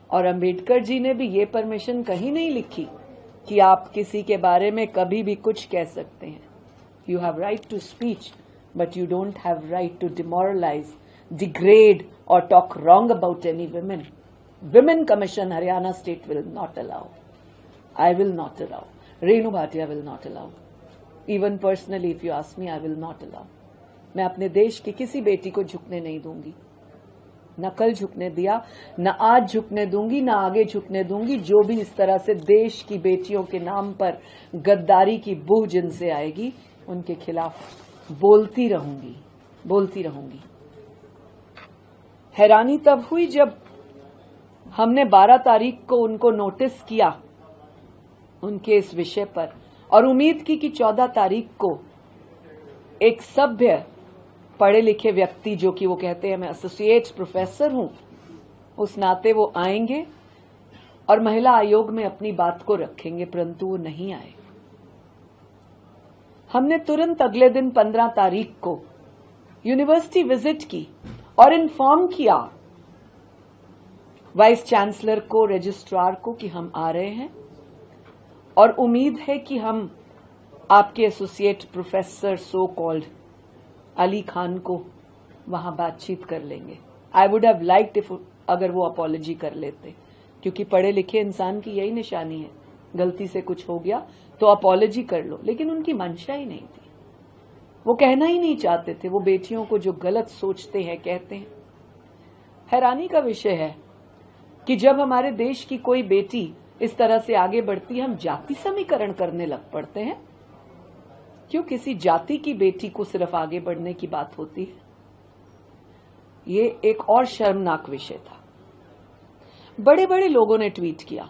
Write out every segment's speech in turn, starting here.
और अंबेडकर जी ने भी ये परमिशन कहीं नहीं लिखी कि आप किसी के बारे में कभी भी कुछ कह सकते हैं. You have right to speech, but you don't have right to demoralize, degrade or talk wrong about any women. Women Commission, Haryana State will not allow. I will not allow. Renu Bhatia will not allow. Even personally, if you ask me, I will not allow. मैं अपने देश की किसी बेटी को झुकने नहीं दूंगी. न कल झुकने दिया, न आज झुकने दूंगी, न आगे झुकने दूंगी. जो भी इस तरह से देश की बेटियों के नाम पर गद्दारी की बू जिनसे आएगी, उनके खिलाफ बोलती रहूंगी. हैरानी तब हुई जब हमने 12 तारीख को उनको नोटिस किया उनके इस विषय पर, और उम्मीद की कि 14 तारीख को एक सभ्य पढ़े लिखे व्यक्ति, जो कि वो कहते हैं मैं एसोसिएट प्रोफेसर हूं, उस नाते वो आएंगे और महिला आयोग में अपनी बात को रखेंगे, परंतु वो नहीं आए. हमने तुरंत अगले दिन 15 तारीख को यूनिवर्सिटी विजिट की और इन्फॉर्म किया वाइस चांसलर को, रजिस्ट्रार को कि हम आ रहे हैं और उम्मीद है कि हम आपके associate professor so called Ali Khan को वहां बातचीत कर लेंगे. I would have liked if अगर वो अपॉलॉजी कर लेते, क्योंकि पढ़े लिखे इंसान की यही निशानी है, गलती से कुछ हो गया तो अपॉलॉजी कर लो. लेकिन उनकी मंशा ही नहीं थी, वो कहना ही नहीं चाहते थे. वो बेटियों को जो गलत सोचते हैं कहते हैं. हैरानी का विषय है कि जब हमारे देश की कोई बेटी इस तरह से आगे बढ़ती है, हम जाति समीकरण करने लग पड़ते हैं. क्यों किसी जाति की बेटी को सिर्फ आगे बढ़ने की बात होती है? ये एक और शर्मनाक विषय था. बड़े बड़े लोगों ने ट्वीट किया.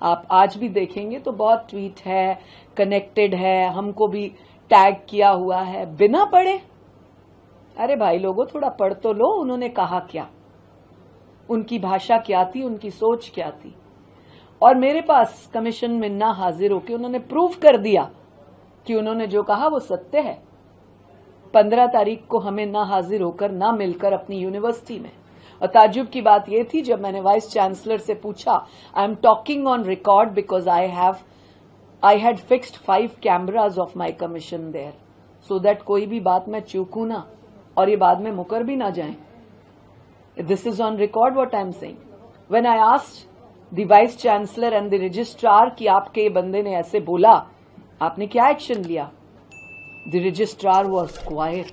आप आज भी देखेंगे तो बहुत ट्वीट है, कनेक्टेड है, हमको भी टैग किया हुआ है, बिना पढ़े. अरे भाई लोगों, थोड़ा पढ़ तो लो. उन्होंने कहा क्या, उनकी भाषा क्या थी, उनकी सोच क्या थी. और मेरे पास कमीशन में ना हाजिर होकर उन्होंने प्रूव कर दिया कि उन्होंने जो कहा वो सत्य है. 15 तारीख को हमें ना हाजिर होकर, ना मिलकर अपनी यूनिवर्सिटी में. और ताज्जुब की बात यह थी, जब मैंने वाइस चांसलर से पूछा, I am talking on record because I had fixed 5 cameras of my commission there, so that कोई भी बात मैं चूकू ना और ये बाद में मुकर भी ना जाए. This is on record what I am saying. When I asked the vice chancellor and the registrar कि आपके ये बंदे ने ऐसे बोला, आपने क्या एक्शन लिया? The registrar was quite.